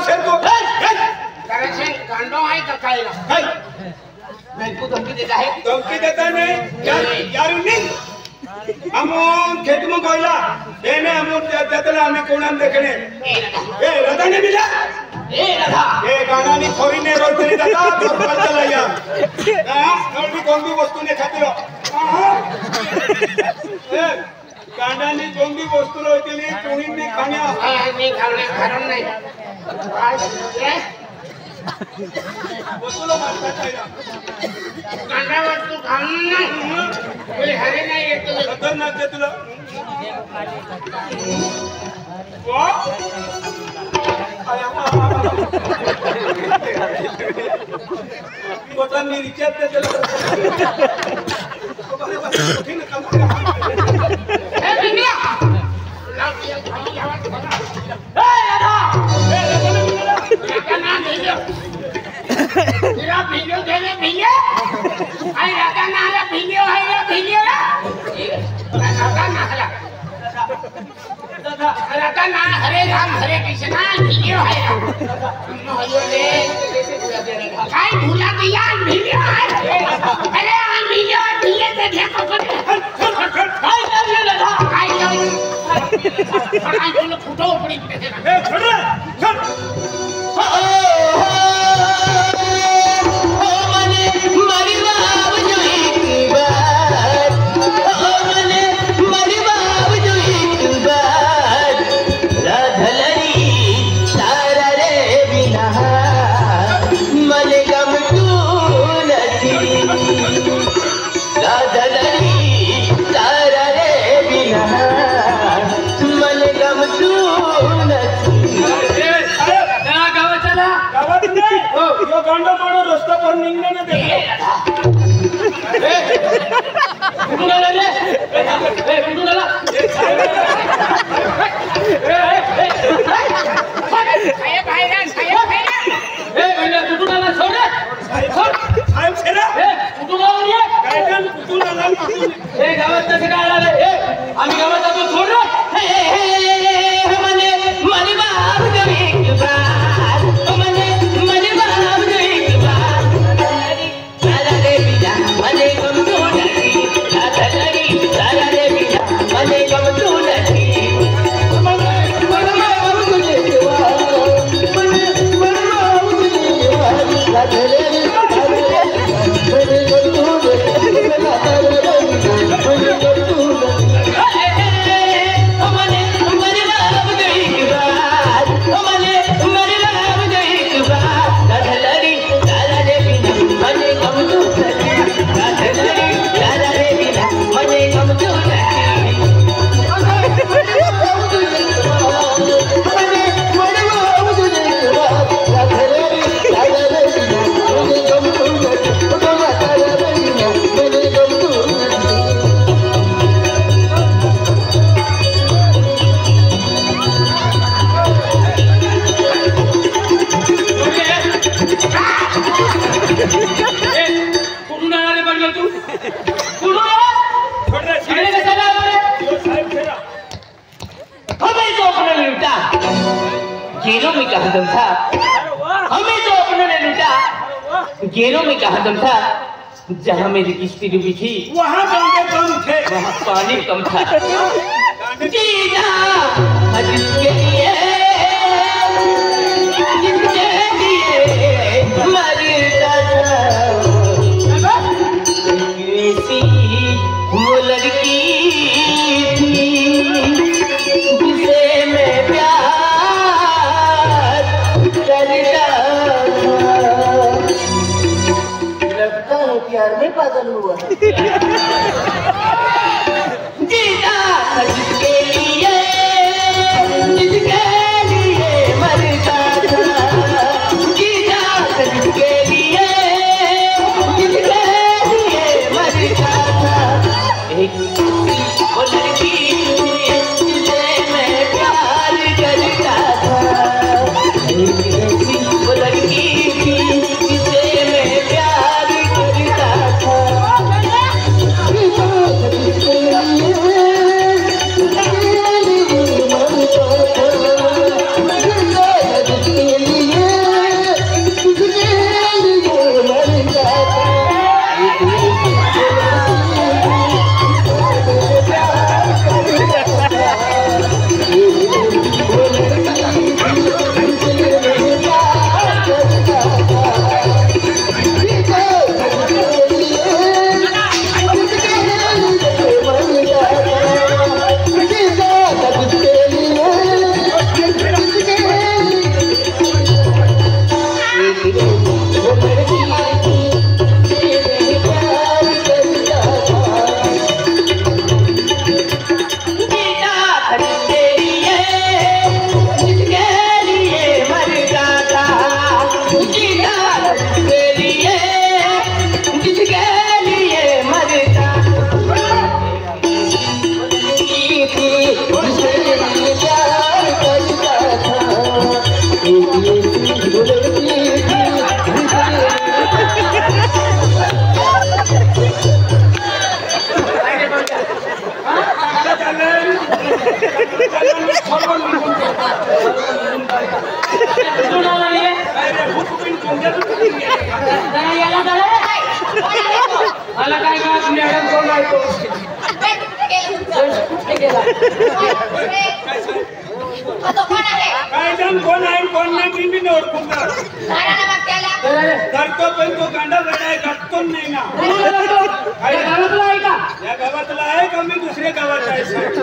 शेर को दरअसल गांडो है का कायला मैं को धमकी देता नहीं यार नहीं हम खेत में गइला एने हम देतला हमें कोणाम देखणे ए रदा ने मिला ए गाना नी खोरी ने रोल तरी दादा पर चला या हां थोड़ी कोंगी वस्तु ने खातिर ए गाना नी कोंगी वस्तु रोतली टुणी ने खाण्या मी खाणे कारण नाही वस्तुला मारता चाहिए गांडा वस्तू खाणं बोले हरे नाही येत खतरनाक आहे तुला कोटा मी रिचार्ज देते ए बिंदिया तेरा वीडियो देने वीडियो आई राधा नाला वीडियो है ये वीडियो राधा नाला राधा ना हरे राम हरे कृष्णा वीडियो है यो ले काय भूला दिया वीडियो है अरे आ वीडियो धीरे से देखो काय ये लगा काय तो फोटो पड़ी ए छोड़ छोड़ गांडा मारो रस्ता पर निंगने ने देखो ए कुटुला ले ए कुटुला ला साहेब भाईरा ए भैया कुटुला ला छोड़ साहेब छेरा ए कुटुला ये काय कुटुला ला ए गावात कसं काय आला ए आम्ही गावात जातो छोड़ हे हमने मनी बाप कभी गेरों में कहा दम था जहाँ मेरी किश्ती डूबी थी वहाँ बंदे कम थे वहाँ पानी कम था जीना जिसके लिए मरता था ऐसी वो लड़की थी जिसे मैं प्यार करता प्यार में पागल हुआ जीता जिसके लिए मरता था जीता जिसके लिए मरता था एक वो लड़की जिसे मैं प्यार करता था एक ऐसी वो लड़की जिसे मैं प्यार Thank you. मला काय का मॅडम कोण आहे तो काय जण कोण आहे कोण नाही मी ओळखून करतो पण तो गांडा वेळा करतो नाही ना गावातला आहे का या गावातला आहे का मी दुसऱ्या गावात आहे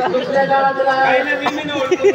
दुसऱ्या गावातला काही नाही मी ओळखून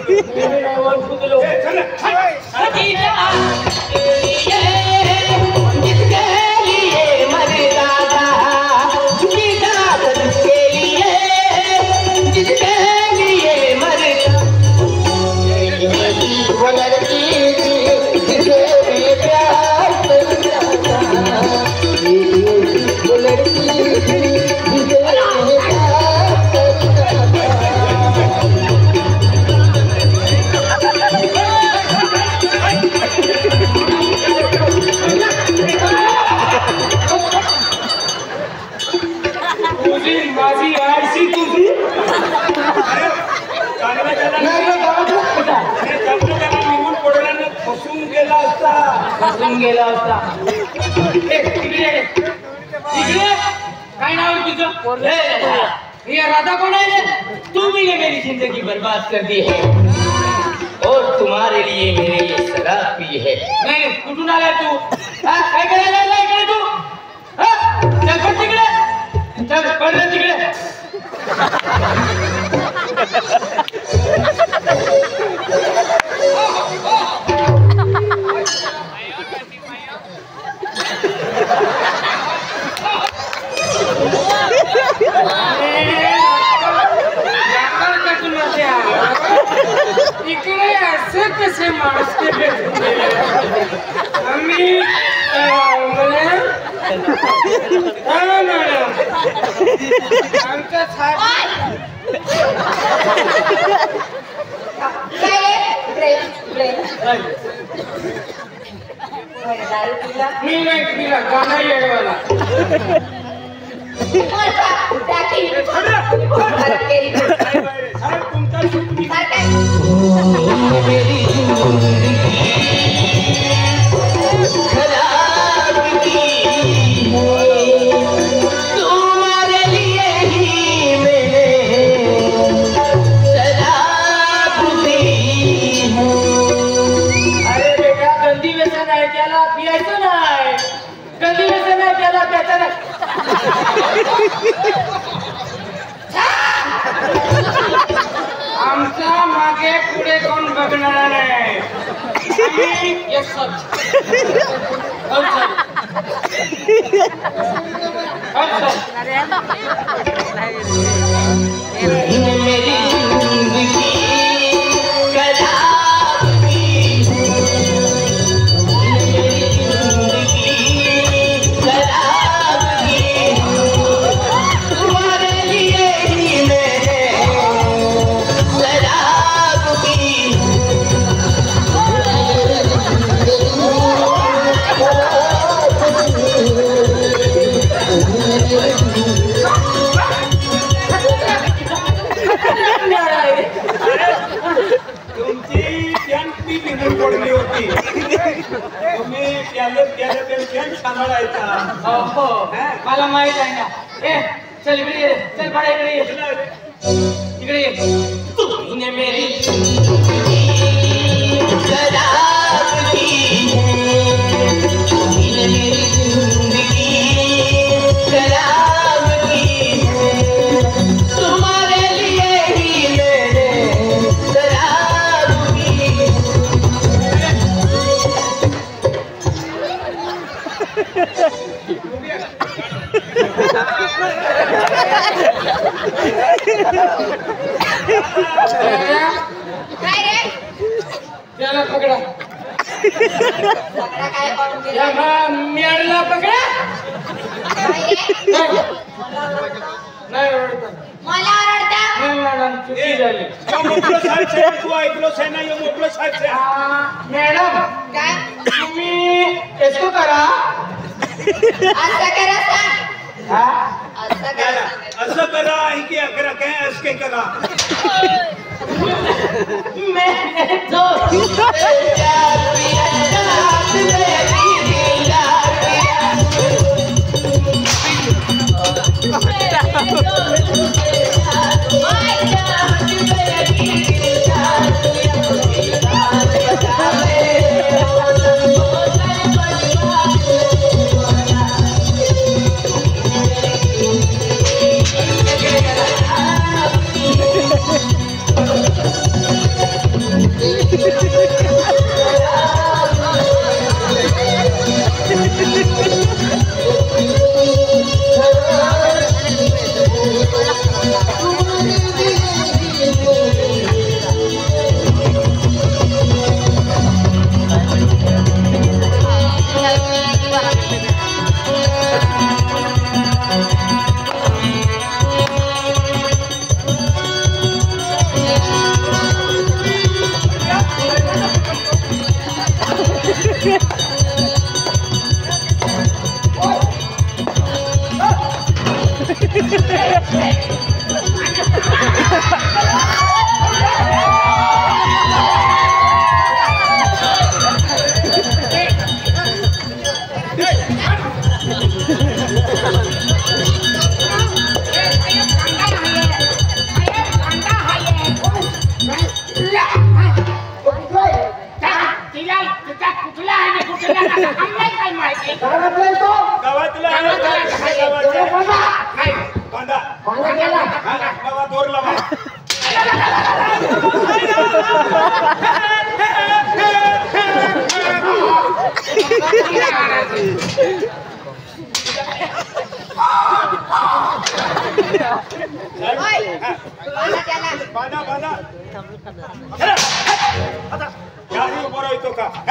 माझी आयसी तुझी फसून गेला असता इकडे काय नाव आहे तुझं ये राधा कौन है तुमने मेरी जिंदगी बर्बाद कर दी है और तुम्हारे लिए मैंने ये शराब पी है। नाही कुठून आलाय तू काय करायला आलाय इकडे तू चल पळ तिकडे चल पळ रे तिकडे इकडे असे कसे माणूस आम्ही आमचा मी नाही पिला गाणं येडवाला आमचा मागे पुढे कोण बघणार नाही तुमची त्यांची निघून पडली होती तुम्ही त्याला सांभाळायचा मला माहित आहे ना ए चल इकडे ये चल बडा इकडे ये इकडे ये तुमने मेरी शराब पी है तुमने मेरी जिंदगी शराब पी है तुम्हारे लिए ही मैंने शराब पी काय रे त्याला पकडा सगळा काय करून दिला मेळला पकडा काय रे नाही ओरडता मला ओरडता नाही मॅडम चुकी झाली तू ऐकलोस आहे ना मोठलं साहेब मॅडम काय तुम्ही यसो करा असं करा सांग हा असं करा सांग असं करा की अकरा काय असं काय करा मैंने तो प्यार किया रात में दीदार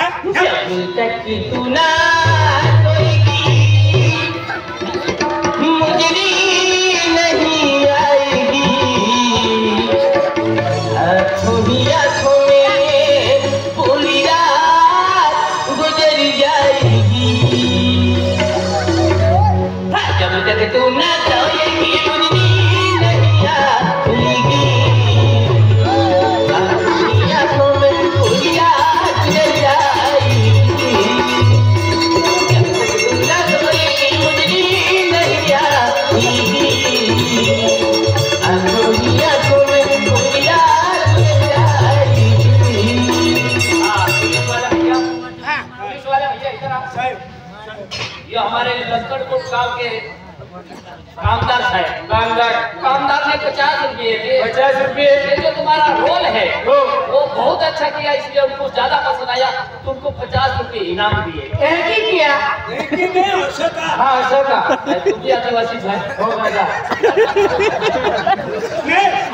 जब तक तू ना मुजरी नहीं आएगी आँखों में पूरी रात गुजर जाएगी जब तक तू ना सोएगी मुजरी नहीं आएगी आँखों में पूरी रात गुजर जाएगी जब तक तू ना सोएगी मुजरी नहीं आएगी आँखों में पूरी रात गुजर जाएगी। पुलिस वाले भैया इधर आओ। ये हमारे लक्कड़कोट गांव के कामदार है। कामदार ने 50 रुपये दिए। 50 रुपये ये जो तुम्हारा रोल है वो बहुत अच्छा किया, इसलिए उनको ज्यादा पसंद आया, तुमको 50 रुपये इनाम दिए। किया हाँ अशोका तुम भी आदिवासी है हो गया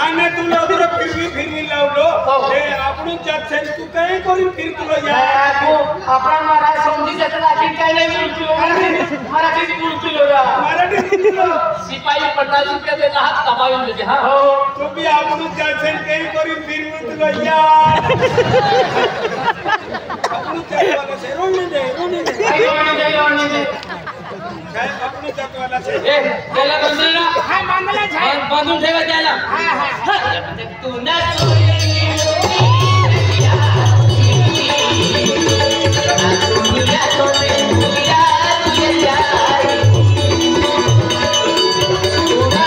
आने तुला उधर फिरवी लावलो हे आपण जातसेन तू काय करून फिरतलो या अपना महाराज समझी जाता लेकिन काय नहीं बोलतो मराठी बोलतो मराठी सिपाही 50 रुपये देना हात कमावून देते। हाँ हो तू भी आपण जातसेन काय करून फिरतलो या आपण जातवाला से रोने दे काय आपण जातवाला से ए त्याला बंदूला हां बांधला झाय बांधून ठेवा त्याला। हां तू ना सोएगी आँखों में पूरी रात गुजर जाएगी तू ना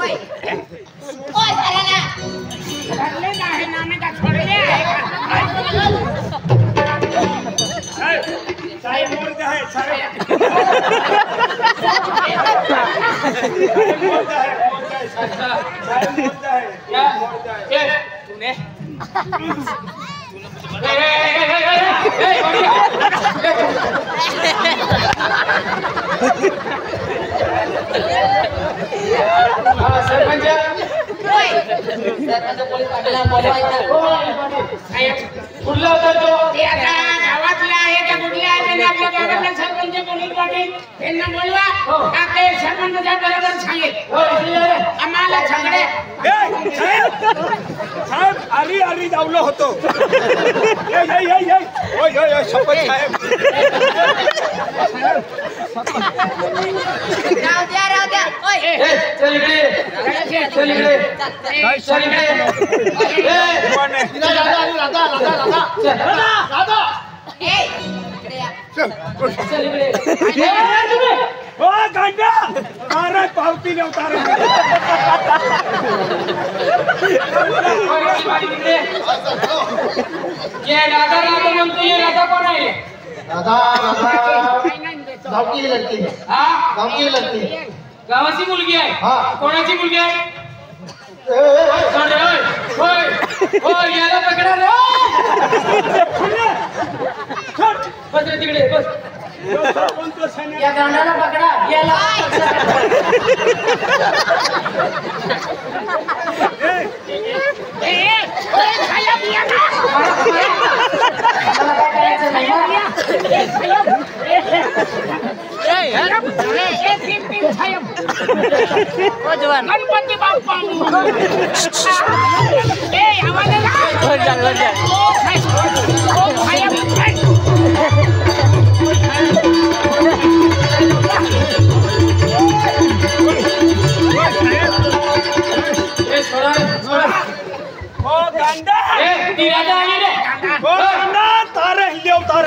ओय ओय साला ना धरले नाही ना मी का छोडले आहे का क्या तूने सरपंच पोलीस पाटला बोलवायचा कुठला होता तो ते आता गावातला आहे का कुठला आहे त्याने आपल्या गावातला सरपंच पोलीस पाटील यांना बोलवा का ते सरपंचाच्या बरोबर सांगेल आम्हाला सगळे साहेब आरी जावलो होतो शपथ साहेब राहू द्या ओय चल इकडे ए इकडे या ओ गांडा मारा पावती ने उतार ये राधा म्हणतो ये राधा कोण आहे राधा गाव की लड़की है हा गाव की लड़की है गावाची मुलगी आहे हा. कोणाची मुलगी आहे ए, सोड रे, ओय ओय याला पकडा रे बस रे तिकडे बस या गांडाला पकडा याला साहेब या ना मला काय करायचं नाही ना गणपती बाप्पा आवाज ओ गांडा ती राजा आली रे ओ गांडा तारे हिले उतार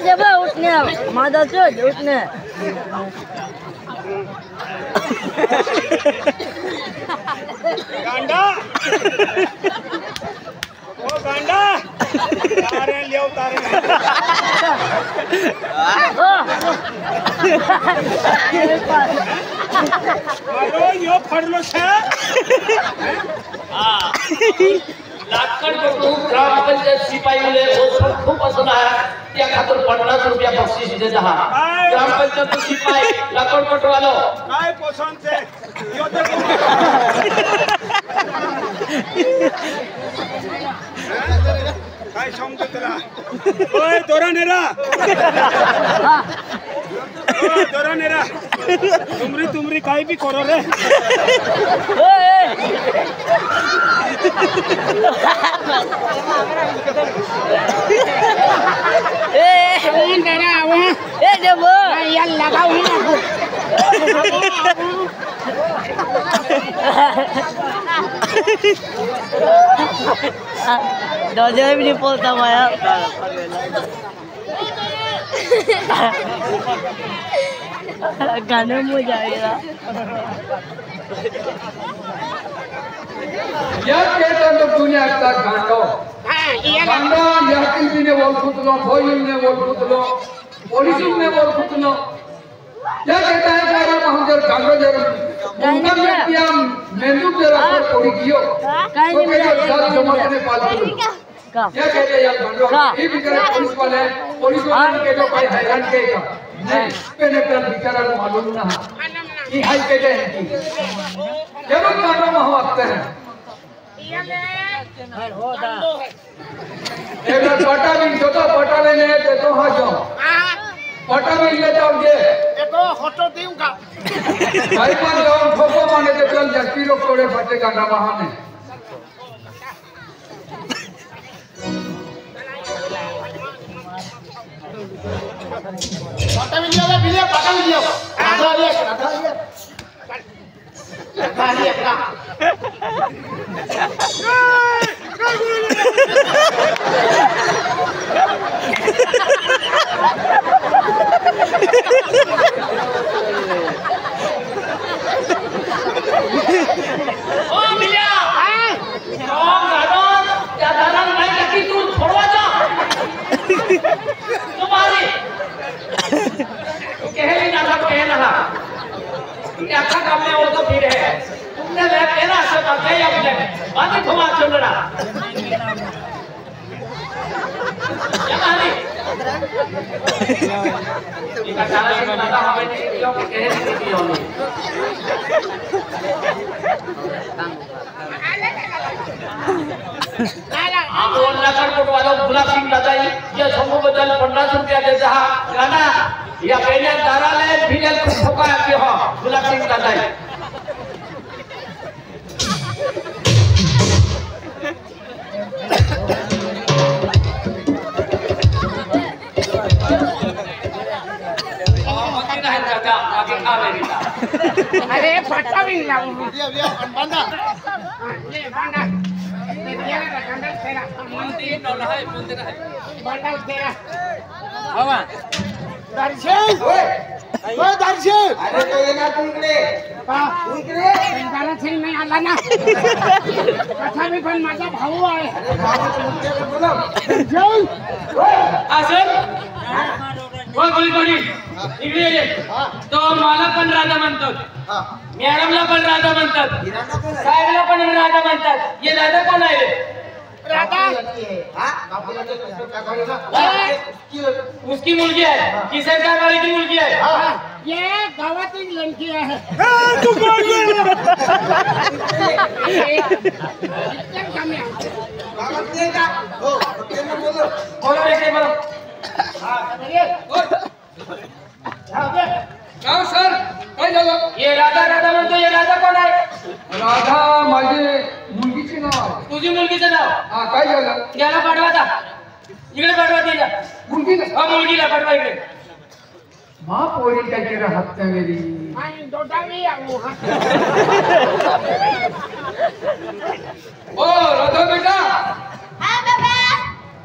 जब उठने मादा उठने गांडा ओ गांडा तारे ले उतार मारो यो फडलो छे लाकड बटू ग्रामपंचायत शिपाईले खूप असं आहे त्या खातर 50 रुपया बक्षीस देत आहात ग्रामपंचायत शिपाई लाकड बटू आलो काय पसंत छे यो तो काय समजू तुला ओय दोरानेरा ओय दोरानेरा तुमरी काय भी करो रे Dodge भी नहीं बोलता माया गाने में जाएगा या कहता तो दुनिया का गांडो गांडो या किसी ने बोल खुदलो भोयुल ने बोल खुदलो पुलिस ने बोल खुदलो या कहता है कि अगर हम जब गांडो जब उनका व्यक्तियां मेंदु जरा पर कोई कियो तो क्या सारा समाज ने पाल दिया क्या कहते हैं यार गांडो ये बिचारे पुलिस वाले के जो भाई हैरान केगा नहीं पेने पर बिचारा मालूम ना कि हाई कहते हैं कि जब गांडो में हम आते हैं एक पटा भी जो तो पटा लेने ते तो हाँ जाओ पटा भी ले जाओगे एको फोटो दूंगा भाई पास जाओ फोटो माने ते चल जल्दी लोग थोड़े फटे गाना बहाने पाटा वीडियो का वीडियो पाटा वीडियो राधा लिया का ओ मिल्या कौन गाडो त्या दादा नाही का की तू छोड़वा जा तुम्हारी कहली ना सब कहना था ये अच्छा काम में और तो फिर है तुमने ले कहना सब क्या या मुझे बात घुमा चल रहा क्या कहानी ये का सारा से दादा हमें नहीं क्यों कहने नहीं दिया उन्हें आप और नगर कोट वालों गुलाब सिंह दादा ये समूह बदल 50 रुपया देता है गाना या पहले दारा ले फिर कुछ ठोका के हो गुलाब सिंह दादा अरे फटा भी लाऊं लिया बांधा ले बांधा ये दिया ना कंडल तेरा मंदिर डोला है मंदिर है बांधा तेरा हवा दर्शन ओए दर्शन अरे तो ये ना तू इकडे गाणं छे नाही आला ना कथा मी पण माझा भाऊ आहे दर्शन असं हो कोणी इकडे ये तो मला पण राजा म्हणतात मॅडमला पण राजा म्हणतात साहेबला पण राजा म्हणतात ये राजा कोण आहे राधा उसकी मुलगी है किशन कारवाले की मुलगी है ये गावातील लड़की आहे इतकं कमी आहे बोलो ऐसे बोलो काय सर काय झालं ये राधा राधा म्हणतो ये राधा कोण आहे राधा माझे मुलगीचे नाव आहे तुझी मुलगीचं नाव हा काय झालं याला पाठवाचा इकडे पाठवा तिला मुलगीला हा मुलगीला पाठवा इकडे मा पोरी काय केलं हत्या मेरी आणि दोटावी आऊ ओ राधा बेटा हाँ बाबा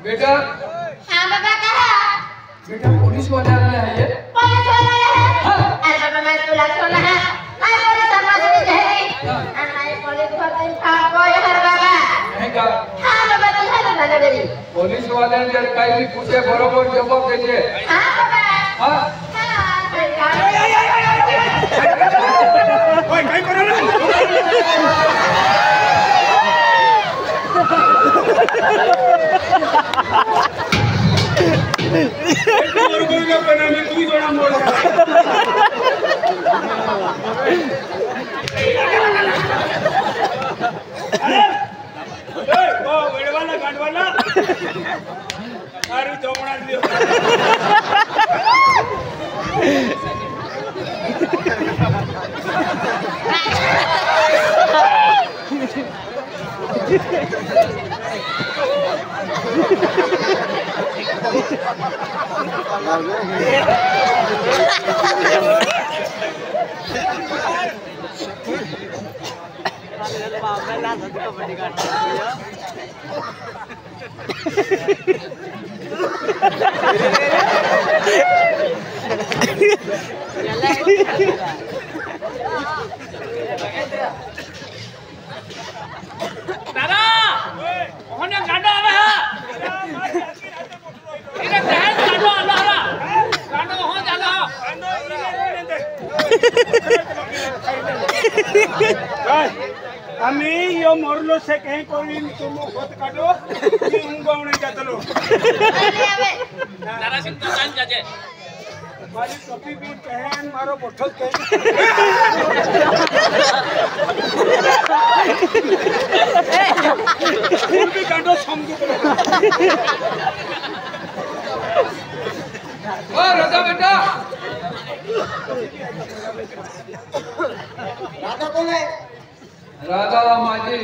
बेटा हाँ बाबा कहा बेटा पुलिस वाले आले आहे पुलिस वाला है अरे बाबा मैं तुला सुना है मैं पुलिस समझ नहीं रही मैं पुलिस वाले काम कोई हर बाबा नाही का हाँ बाबा तू है ना मेरी पोलीस वाल्याने जर काही बी पूछे बरोबर जवाब देते हाँ बाबा हा हाँ ओए काय करू ना पण आम्ही तू जोडा मोड ओ वेडवाला गाडवाला अरे जोमणा दियो दादा ओहने गाडो आवे हा इने काय गाडो आला हा गाडो हो जाला आम्ही यो मरलो से कहीं कोई तुम खुद काटो मी उंगावणे जातलो दादा सिंह तो जान जाजे मारी टोपी भी पहन मारो बोठो कहीं फूल भी काटो समझो ओ राधा बेटा राधा कोण आहे राधा माझी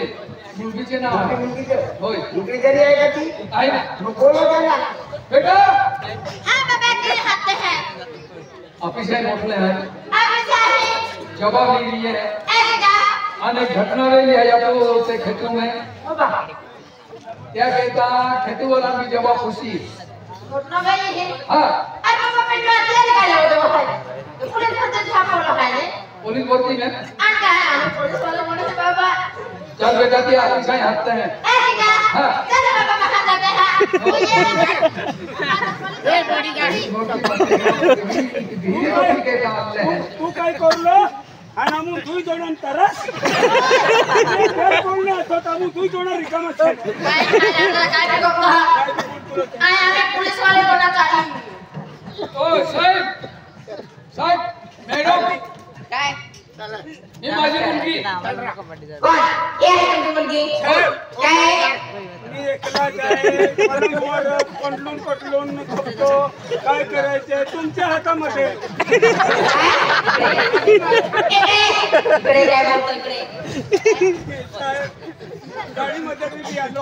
मुलगीचे नाव आहे होय इकडे जरी आहे का ती आहे ना मग बोलव त्याला बेटा हाँ बाबा दिन खाते हैं ऑफिस में मोकले हैं अभी चाहिए जवाब नहीं लिए है ऐसा अनेक घटना ले लिया या तो उसे खेतों में क्या कहता खेती वाला भी जवाब खुशी घटना गई है हाँ अरे बाबा पिंड में तेल का लो दो भाई पुलिस को तो छाप लो है पुलिस बोलती है अंका है पुलिस वाले बोले थे बाबा चल बेटा ती ऑफिस में हटते हैं ऐसा हाँ चल बाबा कहां जाते हैं ये बड़ी गाड़ी धीरे के काम ले हैं तू काय करलो आणि आम्ही दुई जण तरस काय बोललो तो आम्ही दुई जण रिकाम आहे काय को कहा आय हमें पुलिस वाले होना चाहिए ओ साहब साहब मैडम काय ये माझी मुलगी कौन ये है तुमकी मुलगी क्या है मी एकला काय परमवर कोंडलून कोटलून थकतो काय करायचे तुमच्या हातामध्ये इकडे काय बोलतो इकडे गाडीमध्ये मी आलो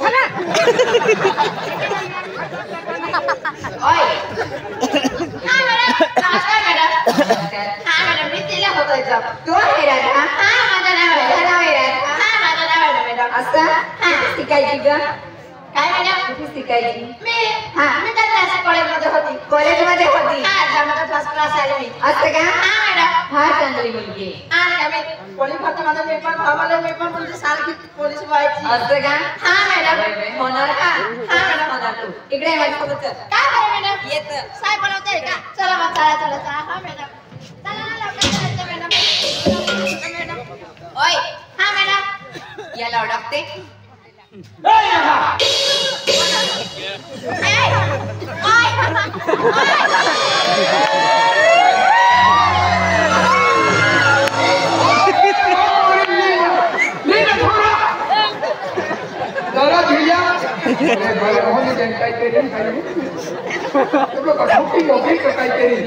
ओय हां मॅडम नमस्कार मॅडम हां मॅडम मी तिला होतोयचा तू आहे राजा हां माझं नाव आहे राजा हां माझं नाव आहे मॅडम असं हां शिकायची ग काय मॅडम कुठे शिकायची मी तर क्लास कॉलेजमध्ये होती हां जमात फर्स्ट क्लास आले मी असं का हां मॅडम हां चांगली मुलगी हां मॅडम पोलीस भरतीमध्ये मी पण तुमची सारखी पोलीस व्हायची असं का हां मॅडम होणार का हां मॅडम होणार तू इकडे माझ्यासोबत चल काय बरं मॅडम येत साहेब बोलवते का चला मग चला हां मॅडम चला ना लवकर चला मॅडम ओय हां मॅडम याला ओळखते जरा भिया बरं होणे काय केली काय तो कसोटी होती का काय केली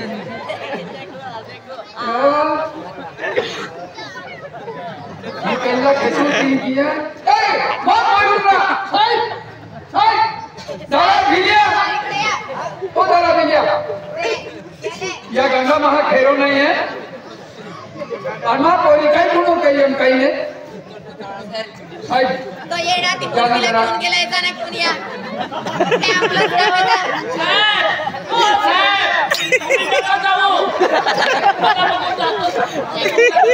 ये पहला कैसे टीम किया ए मत मारूंगा साहब जरा भिया ओ जरा भिया या गंगा महा खेरो नहीं है अरमा पोरी काय म्हणून काही ने साहब तो ये राती पुलिसला फोन केलाय जाना कोण या ते आपलं काम आहे तुम्ही नका जाऊ मला बघून जातो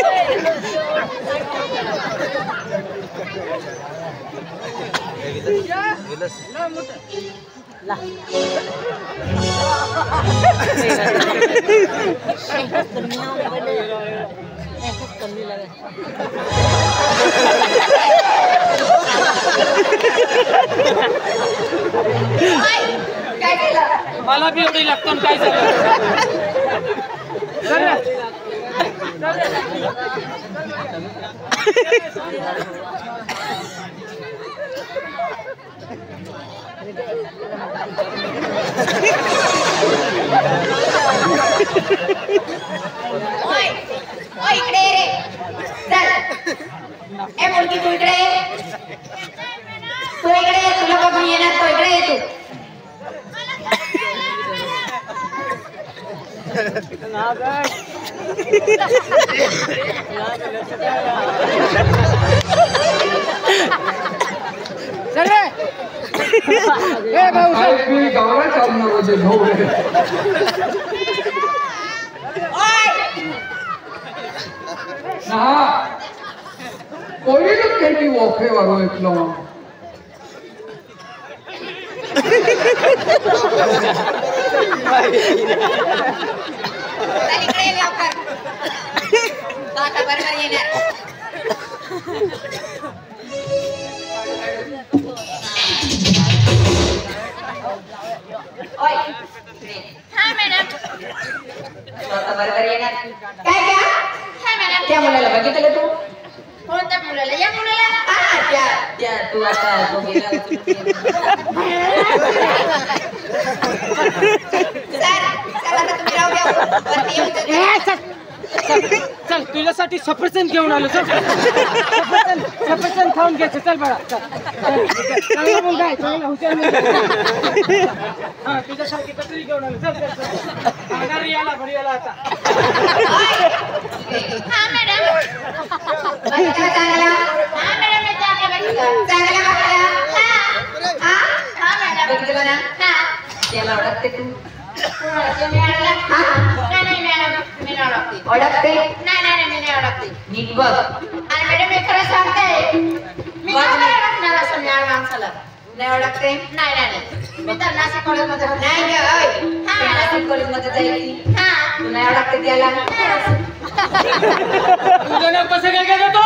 काय केलं मला बी एवढी लागतो काय झालं ओय इकडे रे चल ए मुलगी तू इकडे तुला बघून येणार तो इकडे ये गावला चालणार होते भाऊ हाँ कोई लोग कहती वॉफे वालों एकलो चल इकडे ये लवकर तो आता बरोबर येणार ओय हां मॅडम तो आता बरोबर येणार काय क्या हां मॅडम त्या मुलाला बघितलं तू कोणत्या मुलाला या मुलाला त्या तू आता तो गेला सर चला तुम्ही राहू द्या वरती येऊन चल तुझ्यासाठी सफरचंद घेऊन आलो चल सफरचंद खाऊन घ्यायचं चल बळा चांगला मुलगा आहे चांगला हुशार हा तुझ्यासारखी कटरी घेऊन आलो चल चल आगारी आला बरी आला आता हा मॅडम बघितलं चांगला हा मॅडम मी चांगला बघितला हा हा मॅडम बघितलं ना हा त्याला ओळखते तू नाही मॅडम मी नाही ओळखते ओळखते नाही मी नाही ओळखते नीट बघ आणि मॅडम मी खरं सांगते मी ओळखणार असं मॅडम माणसाला नाही ओळखते नाही मी तर नाशिक कॉलेजमध्ये नाही हा नाशिक कॉलेजमध्ये जायची हा तू नाही ओळखते त्याला तुझं नाव कसं काय गेलं तो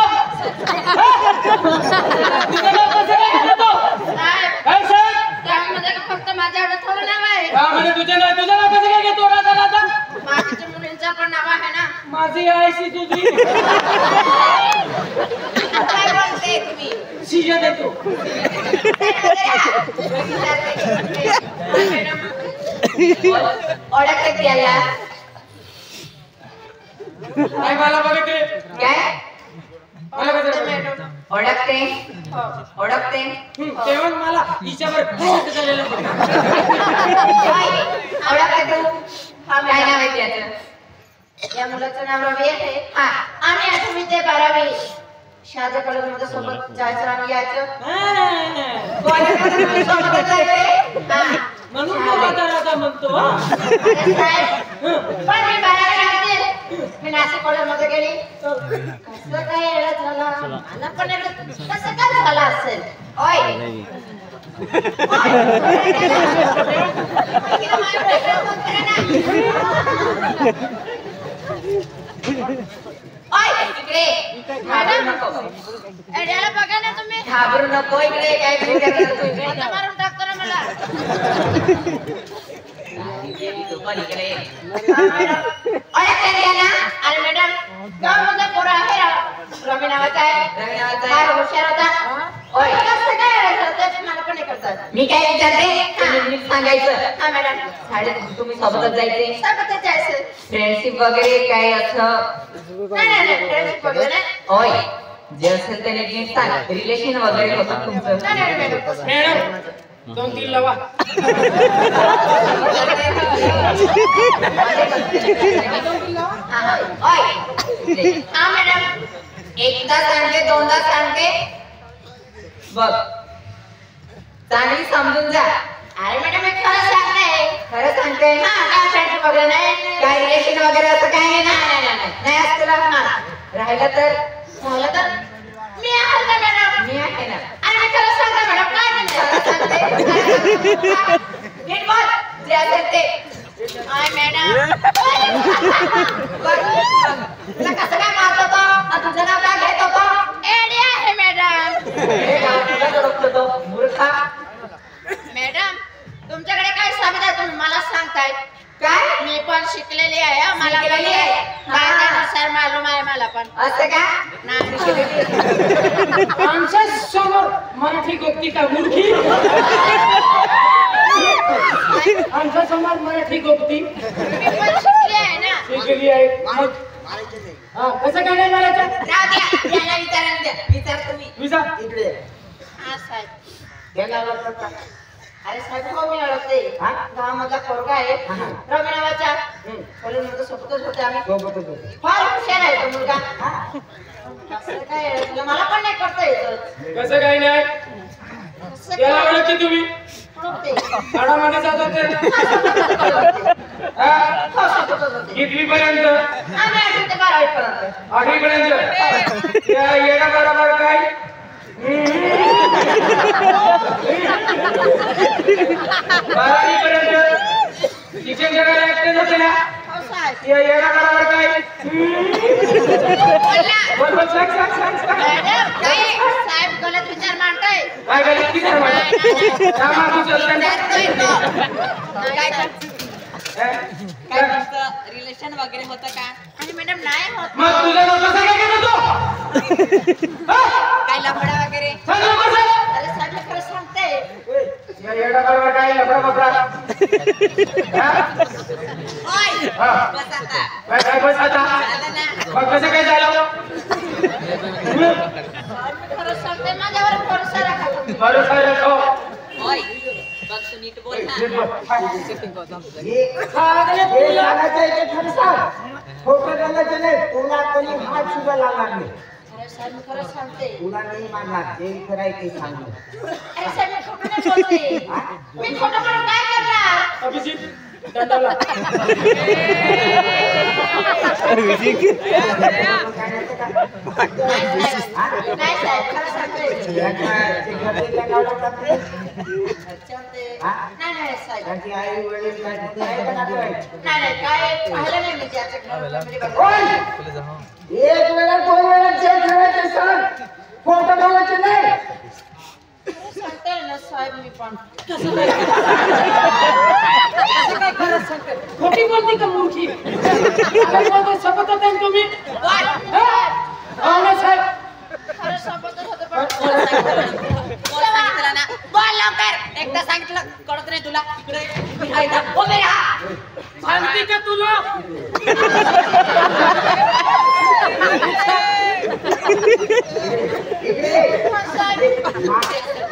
तुझं नाव कसं काय गेलं तो काय सांग त्यामध्ये फक्त माझ्याकडे थोडं नाव आहे का म्हणजे तुझं नाव कसं काय घेतो राजा राजा बाकीच्या मुलींचं पण नाव आहे ना माझी आयशी तुझी काय बोलते तुम्ही शिजा देतो ओळखते त्याला काय मला बघते काय मला बघते ओळखते तेव्हा मला हिच्यावर झालेलं ओळखते तू काय नाव आहे त्याचं या मुलाचं नाव रवी आहे हा आम्ही आठवी ते 12वी शाजा कॉलेजमध्ये सोबत जायचं आणि यायचं कॉलेजमध्ये सोबत जायचे म्हणून तो राजा म्हणतो पण मी 12वी नंतर मी नाशिक कॉलेजमध्ये गेली कसं काय एवढं झालं मला पण कसं काय झालं असेल ओय बघा ना तुम्ही घाबरू नको इकडे काय मारून टाकतो ना मला अरे मॅडम गावामध्ये पोरं आहे रवी नावाचा आहे हुशार होता मला पण नाही करतात मी काय विचारते सांगायचं हा मॅडम शाळेत तुम्ही सोबतच जायचं फ्रेंडशिप वगैरे काय असं नाही फ्रेंडशिप वगैरे होय जे असेल ते नीट सांग रिलेशन वगैरे होतं तुमचं मॅडम 2-3 लवा हा मॅडम एकदा सांगते दोनदा सांगते बघ चांगली समजून जा अरे मॅडम मी खरं सांगते काय फ्रेंडशिप वगैरे नाही काय रिलेशन वगैरे असं काही नाही असतं लागणार राहिलं तर झालं तर मी आहे ना मॅडम मी आहे ना आणि मी खरं सांगते मॅडम काय नीट बोल जे असेल ते आय मॅडम तुला कसं काय मारत होतो तुझं नाव काय घेत होतो एडी आहे मॅडम मूर्खा मॅडम तुमच्याकडे काय साबीत आहे तुम्ही मला सांगताय काय मी पण शिकलेली आहे मला कायद्यानुसार मालूम आहे मला पण असं का आमच्या समोर मराठी गोष्टी का मूर्खी आमच्या समोर मराठी गोष्टी मी पण शिकली आहे ना शिकली आहे हा कसं काय नाही मारायचं त्याला विचारायला द्या विचार तुम्ही विचार इकडे हा साहेब गेला अरे साहेब हो मी ओळखते गावामधला पोरगा आहे रवी नावाचा कॉलेजमध्ये सोबतच होते आम्ही फार हुशार आहे तो मुलगा कसं काय मला पण नाही करता येत कसं काय नाही त्याला ओळखते तुम्ही शाळामध्ये जात होते कितवी पर्यंत आम्ही 8वी ते 12वी पर्यंत 8वी पर्यंत या येडा बरोबर काय 12वी पर्यंत शिक्षण जगाला एकटेच होते ना या येडा बरोबर काय साहेब गलत विचार मांडताय काय गलत विचार रिलेशन वगैरे होतं का आणि मॅडम नाही होत मग तुझं नाव कसं काय केलं तू काय लफडा वगैरे अरे साहेब खरं सांगते या येडा बरोबर काय लफडा बफडा ओय बस आता काय बस आता झालं ना मग कसं काय झालं खरं बरं साहेब हो ओय बघ सुनीत बोल ना फोटो घालायचं नाही तुला कोणी हात सुद्धा लावणार नाही अरे साहेब मी खरं सांगते तुला नाही मानणार जे खरं आहे ते सांगू अरे साहेब मी खोटं नाही बोलते मी खोटं बोलून काय करणार अभिजित दंडाला नाही साहेब खरं सांगते नाही साहेब आई वडील काय नाही काय पाहिलं नाही मी त्याच्याकडे एक वेळा दोन वेळा जे ठेवायचे सांग फोटो घालायचे नाही सांगते ना साहेब मी पण कसं काय करत सांगते खोटी बोलती का मूर्खी शपथ होते तुम्ही साहेब खरं सांगतच होतं पण सांगितलं ना बोल लवकर एकदा सांगितलं कळत नाही तुला इकडे उभे राहा सांगते का तुला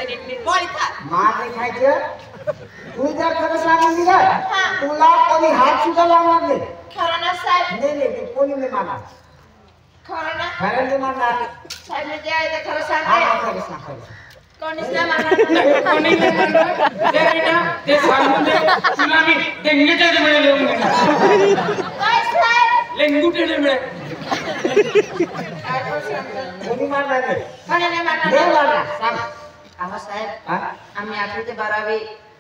मार नाही खायचं तू जर खरं सांगून दिलं तुला कोणी हात सुद्धा लावणार नाही खरं ना साहेब नाही ते कोणी नाही मारणार खरं ना खरं नाही मारणार साहेब मी जे आहे ते खरं हा सांगते खरं सांग कोणीच नाही मारणार कोणी नाही म्हणलं ते आहे ना ते सांगून दे तुला मी डेंगूटेडे मिळेल काय साहेब डेंगूटेडे मिळेल काय पण सांगतो कोणी मारणार नाही कोणी नाही मारणार नाही मारणार सांग आम्हा साहेब हा? आम्ही 8वी ते 12वी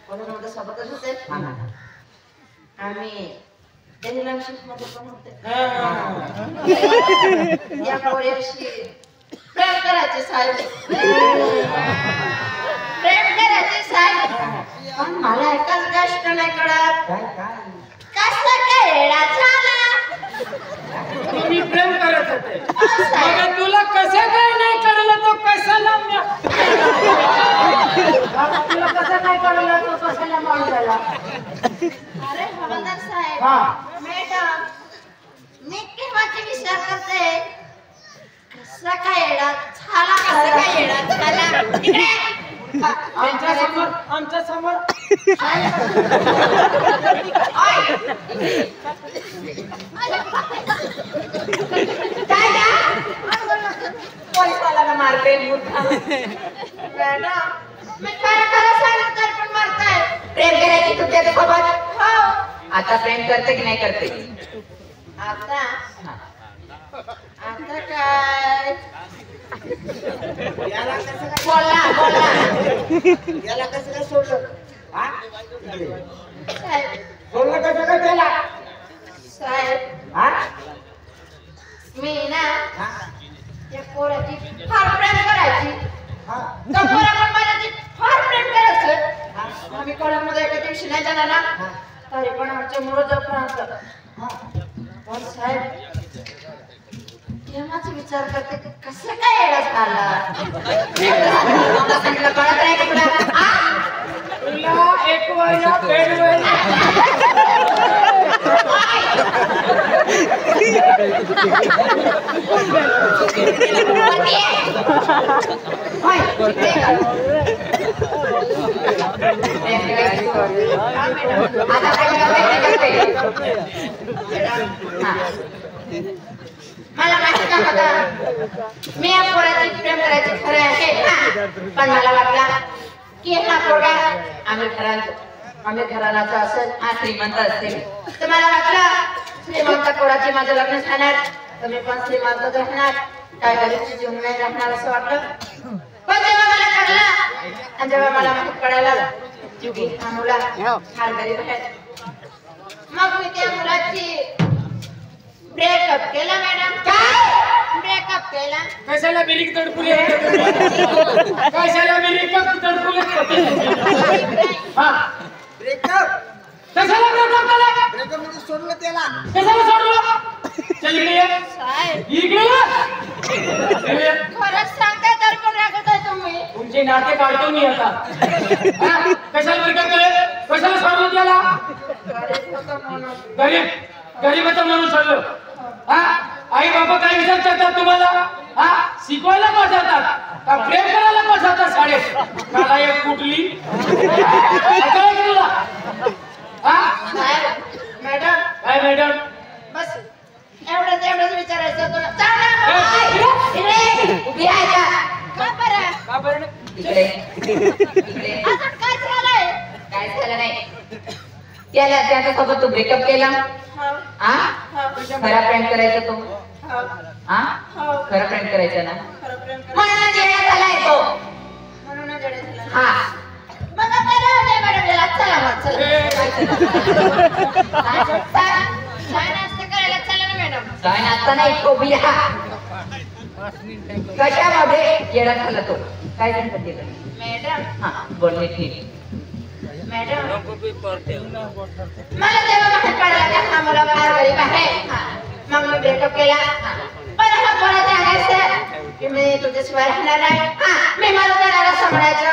कॉलेजमध्ये सोबतच होते हा, हा. आम्ही डेनिलम शिफ्टमध्ये पण होते या पोरीशी प्रेम करायचे साहेब प्रेम करायचे साहेब पण मला एकच गोष्ट नाही कळत काय काय कसं काय येडा झाला तुम्ही प्रेम करत होते मग तुला कसं काय नाही कळलं तो कशाला तुला कसं नाही कळलं तो कशाला मारून राहिला अरे हवालदार साहेब हा. मॅडम मी केव्हाची विचार करते कसं काय येडा झाला कसं काय येडा झाला इकडे आमच्या समोर काय का पोलिसवाल्याला मारते मॅडम मी खरं खरं सांगत तर पण मारताय प्रेम करायची तू त्याच्यासोबत हो आता प्रेम करते की नाही करते आता आता काय याला कसं काय बोला बोला याला कसं काय सोडलं हा? साहेब सोडलं कसं काय त्याला साहेब हा? मी ना हा? त्या पोराची फार प्रेम करायची हा? त्या पोरा पण माझ्याची फार प्रेम करायचं आम्ही कॉलेजमध्ये एका दिवशी नाही जाणार ना तरी पण आमच्या मुलं जपणार पण साहेब केव्हाच विचार करते कसं काय येडा झाला सांगितलं कळत नाही का तुला तुला एक वया बेड वया मला माहिती का होता मी या पोराची प्रेम करायची खरं आहे पण मला वाटला की हा पोरगा आम्ही घराण्याचा असेल हा श्रीमंत असेल तर मला वाटलं श्रीमंत पोराची माझं लग्न झाणार तर मी पण श्रीमंतच राहणार काय गरीबची जीवन नाही राहणार असं वाटलं पण जेव्हा मला कळलं आणि जेव्हा मला माहित कळायला की हा मुला फार गरीब आहे मग मी त्या मुलाची ब्रेकअप केला मॅडम काय ब्रेकअप केला कशाला बिरिक तडपुले कशाला बिरिक तडपुले हा ब्रेकअप कशाला ब्रेकअप केला ब्रेकअप मध्ये सोडलं त्याला कशाला सोडलं चल इकडे ये साहेब इकडे ये खरंच सांगताय तर पण रागवताय तुम्ही तुमचे नाते काढतो मी आता हा? कशाला ब्रेकअप केले कशाला सोडलं त्याला गरीब होता म्हणून गरीब गरीबाचं म्हणून सोडलं हा आई बाबा काय विचारतात तुम्हाला? हा शिकवायला पाठवतात का प्रेम करायला पाठवतात शाळेत? मला एक कुठली कळलं की तुला? हा मॅडम काय मॅडम? बस एवढंच विचारायचं तुला. चल ना इकडे उभी आहे का? का बरं? इकडे आता काय झालंय? काय झालं नाही. त्याच्यासोबत तू ब्रेकअप केला. हा खरा प्रेम करायचा तो. हा खरा प्रेम करायचा ना. म्हणून जेवण झालाय तो. हा मग आता राहू दे मॅडम त्याला. चला मग चहा नाश्ता करायला चला ना मॅडम. चहा नाश्ता नाही तो बिया. कशामध्ये येडा झाला तो? काय म्हणतात ते मॅडम? हा बोल नीट. मॅडम मला तेव्हा बाहेर पडला का हा मला फार गरीब आहे. मग मी ब्रेकअप केला. पण हा परत सांगायचं की मी तुझ्याशिवाय राहणार नाही. मी मला त्याला सांभाळायचं.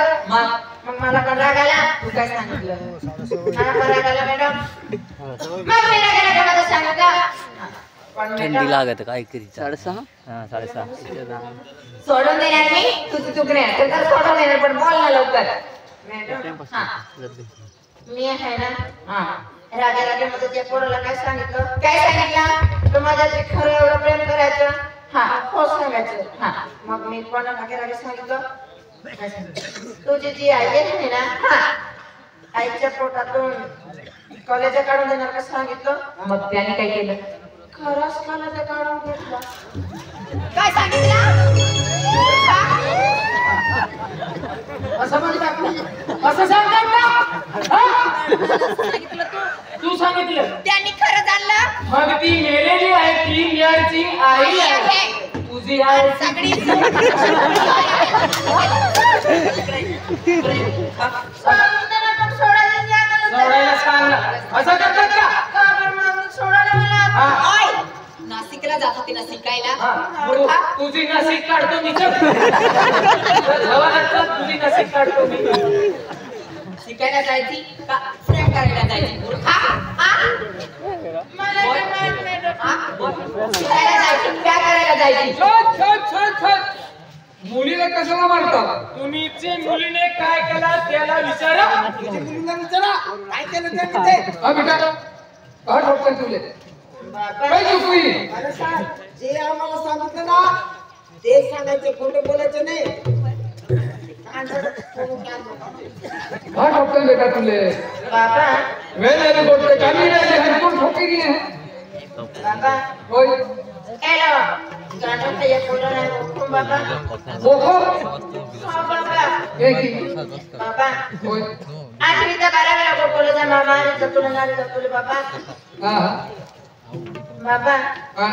मग मला पण राग आला. तू काय सांगितलं? मला पण राग आला मॅडम. मग मी रागाला कोणाला सांगितलं? थंडी लागत काय करी 6:30. हा 6:30 सोडून देणार मी. तुझी चूक नाही तर सोडून देणार. पण बोल ना लवकर मॅडम. मी आहे ना. रागामध्ये त्या पोराला काय सांगितलं? तू माझ्याशी खरं एवढं प्रेम करायचं. हा हो सांगायचं. हा मग मी कोणाला रागे सांगितलं? तुझी जी आई आहे ना आईच्या पोटातून कॉलेज काढून देणार का सांगितलं? मग त्याने काय केलं? खरंच कॉलेज काढून घेतलं. काय सांगितलं? असं म्हणतात असं सांगतात का? तू सांगितलं त्यांनी खरं जाणलं. मग ती मेलेली आहे. 3 इयरची आई आहे. तुझी आई सगळी सोडायला सांग. असं करतात का? नाशिकला जात होती ना शिकायला. तुझी नाशिक काढतो मी. तुझी नाशिक काढतो मी. शिकायला जायची का प्रेम करायला जायची? शिकायला जायची क्या करायला जायची? मुलीला कशाला मारतात? तुम्हीचे मुलीने काय केला त्याला विचारा. काय केलं त्यांनी ते? हा बेटा काय ठोकताय तुले? काय चुकली? अरे सर जे आम्हाला सांगितलं ना ते सांगायचं. खोटं बोलायचं नाही. काय ठोकताय बेटा तुले? बाबा वेळ आली बोलते कामी राहिली आहे. कोण ठोकेगी आहे? बाबा होय एलो गाणं ते पोरं नाही ओळखून बाबा. ओळखो हो बाबा. हे की बाबा होय 8वी ते 12वी लोक बोलत आहे मामा. तुला नाही तुला बाबा. हा बाबा हा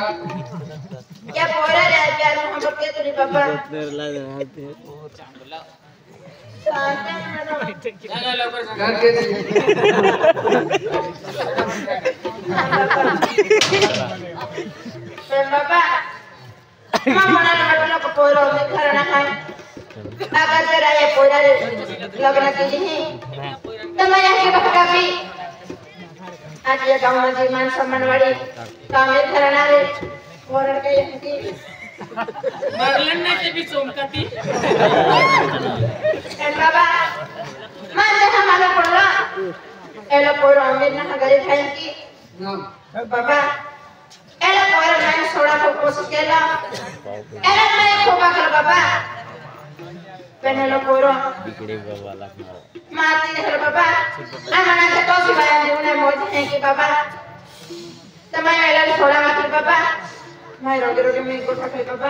क्या पोराला प्यार मोहब्बत के तुझे बाबा. काय केली? बाबा मग म्हणाला म्हटलं का पोरं मी खरं नाही. अगर जरा या पोराला लग्न केली तर मला की बघावी. आज या गावामध्ये मान सन्मानवाडी कामे करणारे पोरं काही मरलं नाही ते बी चोमकाती. बाबा माझ्या हा मला पडला. याला पोरं आम्ही ना गरीब आहे की बाबा. याला पोरं नाही सोडा कोस केला. याला नाही खोबा कर बाबा. पण याला पोरं माती घर बाबा. आम्हाला ते तोच बाया देऊन मोज आहे की बाबा. तर मला याला सोडा मात्र बाबा. मैं रोगे मी को टाकले बाबा.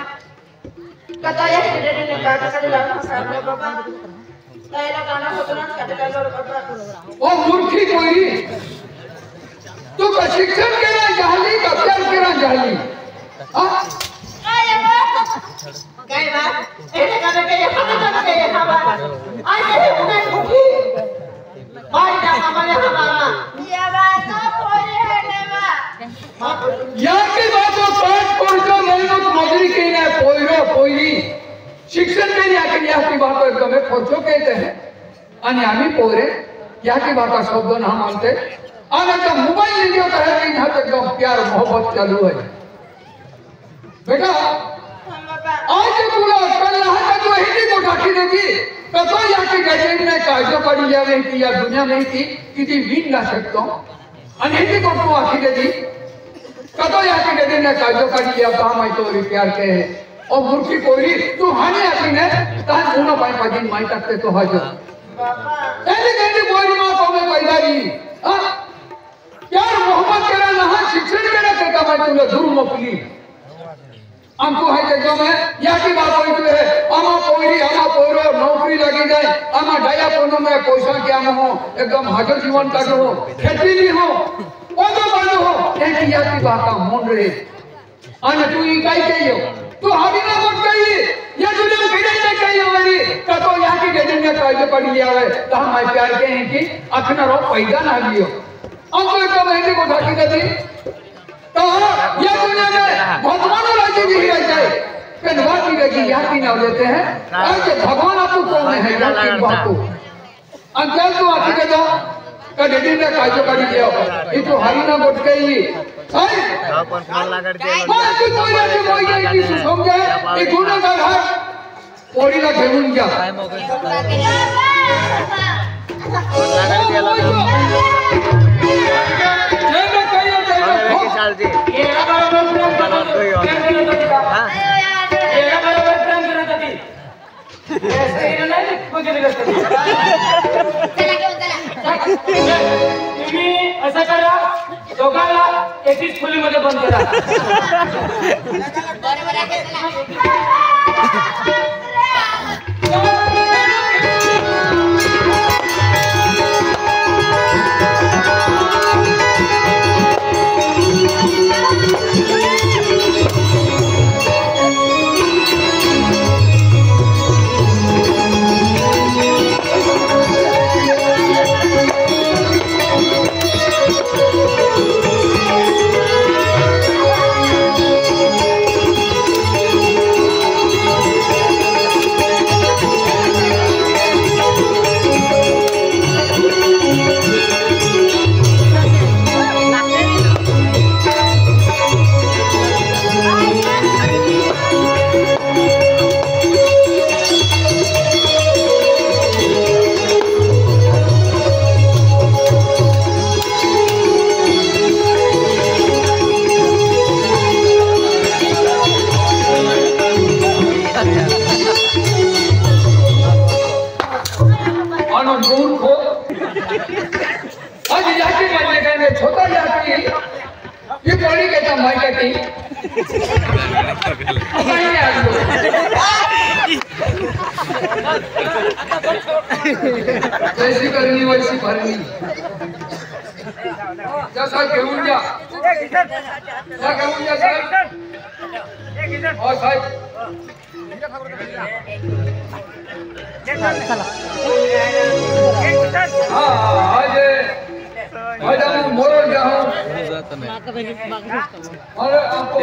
कथा या हिडे काटा काढे लावून सांगले बाबा. त्याला गाणं होतं ना काढले बाबा. ओ मूर्खी पोरी तू का शिक्षण केलं झाली का अभ्यास केला झाली? काय बात हे गाणं के हातात के हा बात आज हे उन्हात भुकी और का मामाने हा मामा या बात पोरी है ने बा. याची बाजू 5 पोरं मेहनत मजुरी केली आहे. पोरी शिक्षण केली आहे. याची बात एकदम खर्चो कहते हैं आणि आम्ही पोरे याची बात शब्द ना मानते. आणि आता मोबाईल लिहितो तर ह्यात एकदम प्यार मोहब्बत चालू आहे. बेटा आज तुला कल लहान तू हिंदी को ढाकी देती तो याची गैजेट में काजो पड़ी जावे की या दुनिया में की किती वीन ना सकतो आणि हिंदी को तू आखी देती कतो याची गैजेट में काजो पड़ी या काम आई तो प्यार के और मूर्खी कोरी तू हानी आती ने तान उनो पाई पदिन माई तकते तो हाजो एंडी बोली मां को में पैदा री हां यार मोहब्बत करा ना शिक्षण करा के का मैं तुला दूर मोकली हमको है के जो में या की बात होई है आमा कोईरी आमा पोरो नौकरी लगी जाए आमा डाया कोनो में पैसा क्या हो एकदम हाजर जीवन का हो खेती नहीं हो ओ तो बंद हो एक या की बात का मन रहे अन तू ई काई कहियो तू हावी ना मत कही या जुलम कहीं नहीं कही हमारी का तो या की गजन में कायदे पड़ लिया है तो हम प्यार के हैं कि अखना रो पैदा ना लियो हमको एक महीने को ढाकी देती तो ये दुनिया में भगवान राज्य भी रह जाए कन्वा की लगी याद ना देते हैं आज भगवान आपको कौन है याद बात को अंकल तो आके दे दो का डेडी ने काजो काढी दिया ये तो हरी ना बोट गई हाय अपन फोन लगा दे मैं तो ये कोई की समझे ये गुनाहगार है ओरीला घेऊन जा चालते ये बरोबर प्रेम करत होती ऐसे ही नाही वगैरे करत तुम्ही असं करा दोघांना एकीच खोलीमध्ये बंद करा बरोबर आहे जैसी करनी वैसी भरनी जैसा घेऊन जा घेऊन जा साहेब और साहेब हाँ आज आज हम मोरो जाऊँ और आपको